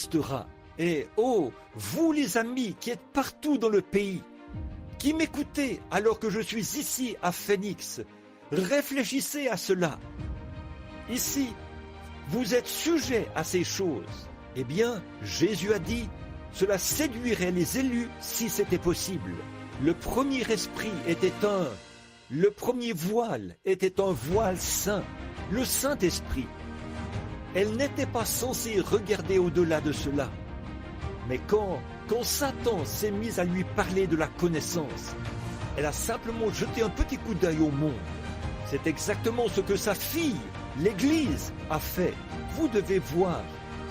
restera. Et oh, vous les amis qui êtes partout dans le pays, qui m'écoutez alors que je suis ici à Phoenix, réfléchissez à cela. Ici, vous êtes sujets à ces choses. Eh bien, Jésus a dit, cela séduirait les élus si c'était possible. Le premier esprit était le premier voile était un voile saint, le Saint-Esprit. Elle n'était pas censée regarder au-delà de cela. Mais quand Satan s'est mis à lui parler de la connaissance, elle a simplement jeté un petit coup d'œil au monde. C'est exactement ce que sa fille, l'Église, a fait. Vous devez voir,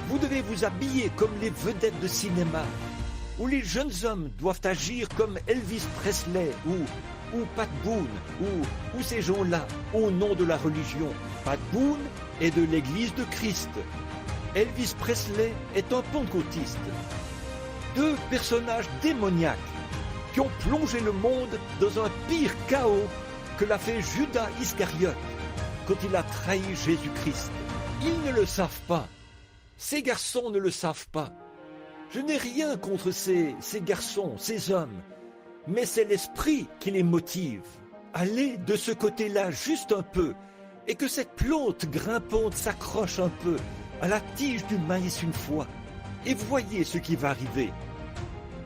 vous devez vous habiller comme les vedettes de cinéma, où les jeunes hommes doivent agir comme Elvis Presley ou Pat Boone, ou ces gens-là, au nom de la religion. Pat Boone est de l'Église de Christ. Elvis Presley est un pentecôtiste. Deux personnages démoniaques qui ont plongé le monde dans un pire chaos que l'a fait Judas Iscariote quand il a trahi Jésus-Christ. Ils ne le savent pas. Ces garçons ne le savent pas. Je n'ai rien contre ces garçons, ces hommes, mais c'est l'esprit qui les motive. Allez de ce côté-là juste un peu, et que cette plante grimpante s'accroche un peu à la tige du maïs une fois, et voyez ce qui va arriver.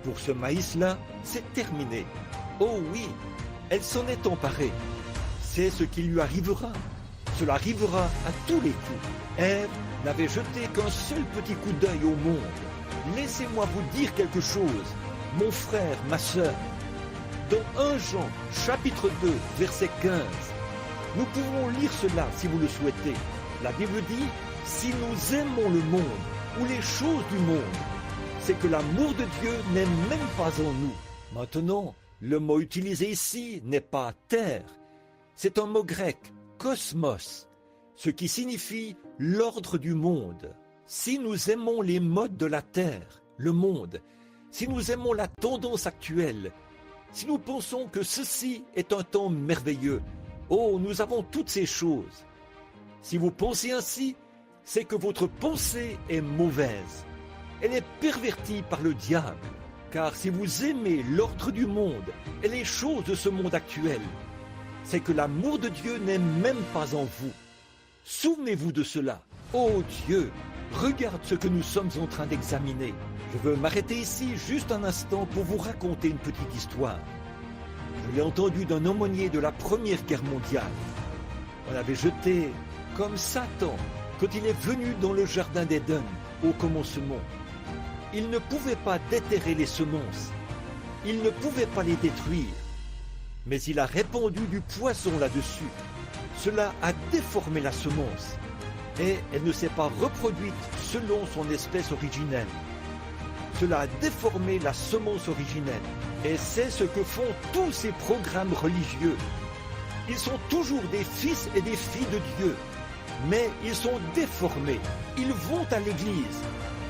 Pour ce maïs-là, c'est terminé. Oh oui, elle s'en est emparée. C'est ce qui lui arrivera. Cela arrivera à tous les coups. Ève n'avait jeté qu'un seul petit coup d'œil au monde. Laissez-moi vous dire quelque chose, mon frère, ma sœur. Dans 1 Jean, chapitre 2, verset 15, nous pouvons lire cela si vous le souhaitez. La Bible dit, si nous aimons le monde ou les choses du monde, c'est que l'amour de Dieu n'est même pas en nous. Maintenant, le mot utilisé ici n'est pas terre, c'est un mot grec, cosmos, ce qui signifie l'ordre du monde. Si nous aimons les modes de la terre, le monde, si nous aimons la tendance actuelle, si nous pensons que ceci est un temps merveilleux, oh, nous avons toutes ces choses. Si vous pensez ainsi, c'est que votre pensée est mauvaise. Elle est pervertie par le diable. Car si vous aimez l'ordre du monde et les choses de ce monde actuel, c'est que l'amour de Dieu n'est même pas en vous. Souvenez-vous de cela. Oh Dieu, regarde ce que nous sommes en train d'examiner. Je veux m'arrêter ici juste un instant pour vous raconter une petite histoire. Je l'ai entendu d'un aumônier de la Première Guerre mondiale. On l'avait jeté comme Satan quand il est venu dans le jardin d'Éden au commencement. Il ne pouvait pas déterrer les semences. Il ne pouvait pas les détruire. Mais il a répandu du poison là-dessus. Cela a déformé la semence. Et elle ne s'est pas reproduite selon son espèce originelle. Cela a déformé la semence originelle. Et c'est ce que font tous ces programmes religieux. Ils sont toujours des fils et des filles de Dieu. Mais ils sont déformés. Ils vont à l'église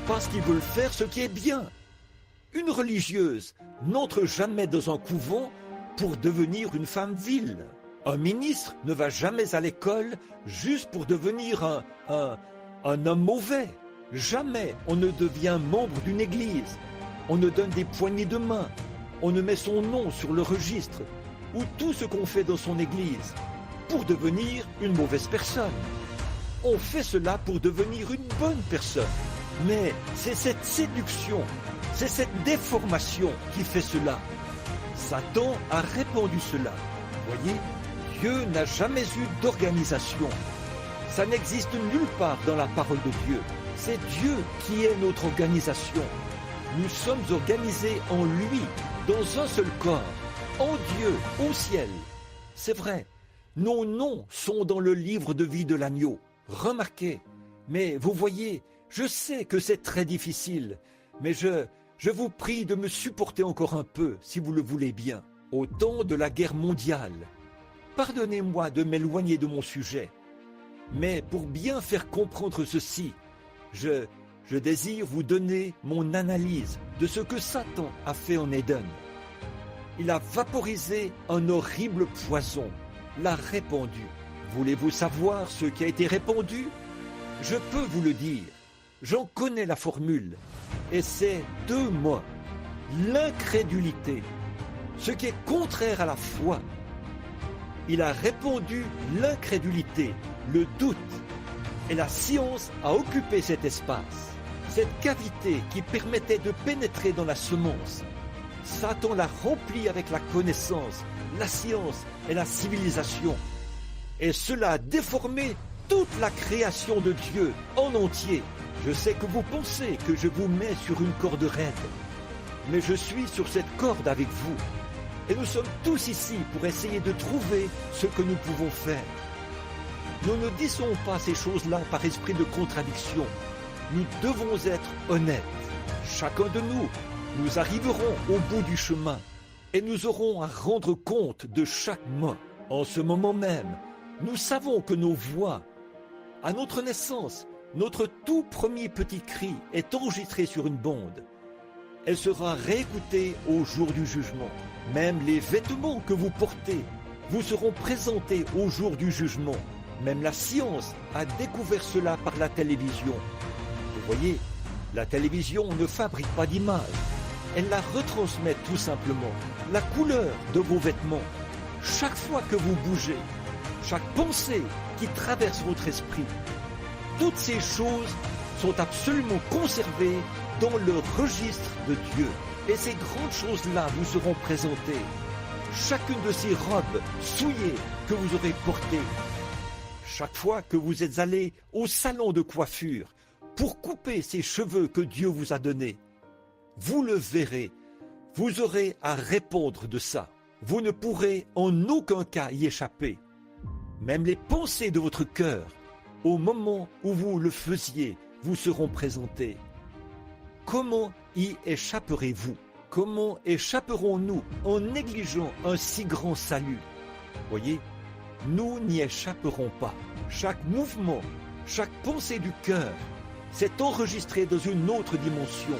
parce qu'ils veulent faire ce qui est bien. Une religieuse n'entre jamais dans un couvent pour devenir une femme vile. Un ministre ne va jamais à l'école juste pour devenir un homme mauvais. Jamais on ne devient membre d'une église. On ne donne des poignées de main. On ne met son nom sur le registre ou tout ce qu'on fait dans son église pour devenir une mauvaise personne. On fait cela pour devenir une bonne personne. Mais c'est cette séduction, c'est cette déformation qui fait cela. Satan a répandu cela. Voyez, Dieu n'a jamais eu d'organisation. Ça n'existe nulle part dans la parole de Dieu. C'est Dieu qui est notre organisation. Nous sommes organisés en lui, dans un seul corps, en Dieu, au ciel. C'est vrai, nos noms sont dans le livre de vie de l'agneau. Remarquez, mais vous voyez, je sais que c'est très difficile, mais je vous prie de me supporter encore un peu, si vous le voulez bien. Au temps de la guerre mondiale, pardonnez-moi de m'éloigner de mon sujet, mais pour bien faire comprendre ceci, je désire vous donner mon analyse de ce que Satan a fait en Éden. Il a vaporisé un horrible poison, l'a répandu. Voulez-vous savoir ce qui a été répandu? Je peux vous le dire. J'en connais la formule. Et c'est deux mots. L'incrédulité. Ce qui est contraire à la foi. Il a répondu l'incrédulité, le doute. Et la science a occupé cet espace. Cette cavité qui permettait de pénétrer dans la semence. Satan l'a remplie avec la connaissance, la science et la civilisation. Et cela a déformé toute la création de Dieu en entier. Je sais que vous pensez que je vous mets sur une corde raide, mais je suis sur cette corde avec vous. Et nous sommes tous ici pour essayer de trouver ce que nous pouvons faire. Nous ne disons pas ces choses-là par esprit de contradiction. Nous devons être honnêtes. Chacun de nous, nous arriverons au bout du chemin et nous aurons à rendre compte de chaque mot. En ce moment même, nous savons que nos voix, à notre naissance, notre tout premier petit cri est enregistré sur une bande. Elle sera réécoutée au jour du jugement. Même les vêtements que vous portez vous seront présentés au jour du jugement. Même la science a découvert cela par la télévision. Vous voyez, la télévision ne fabrique pas d'image. Elle la retransmet tout simplement. La couleur de vos vêtements. Chaque fois que vous bougez, chaque pensée qui traverse votre esprit, toutes ces choses sont absolument conservées dans le registre de Dieu. Et ces grandes choses-là vous seront présentées. Chacune de ces robes souillées que vous aurez portées. Chaque fois que vous êtes allé au salon de coiffure pour couper ces cheveux que Dieu vous a donnés, vous le verrez. Vous aurez à répondre de ça. Vous ne pourrez en aucun cas y échapper. Même les pensées de votre cœur, au moment où vous le faisiez, vous seront présentées. Comment y échapperez-vous? Comment échapperons-nous en négligeant un si grand salut? Voyez, nous n'y échapperons pas. Chaque mouvement, chaque pensée du cœur s'est enregistré dans une autre dimension.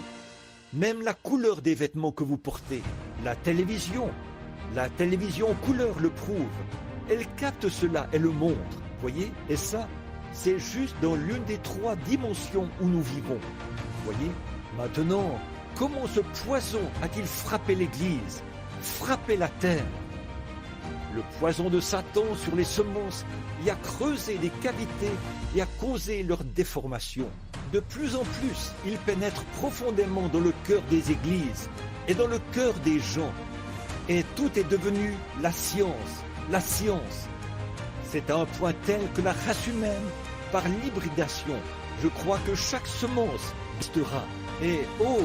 Même la couleur des vêtements que vous portez, la télévision en couleur le prouve. Elle capte cela et le montre, voyez? Et ça, c'est juste dans l'une des trois dimensions où nous vivons. Voyez? Maintenant, comment ce poison a-t-il frappé l'Église, frappé la terre? Le poison de Satan sur les semences y a creusé des cavités et a causé leur déformation. De plus en plus, il pénètre profondément dans le cœur des églises et dans le cœur des gens. Et tout est devenu la science, la science. C'est à un point tel que la race humaine, par l'hybridation, je crois que chaque semence restera. Et oh,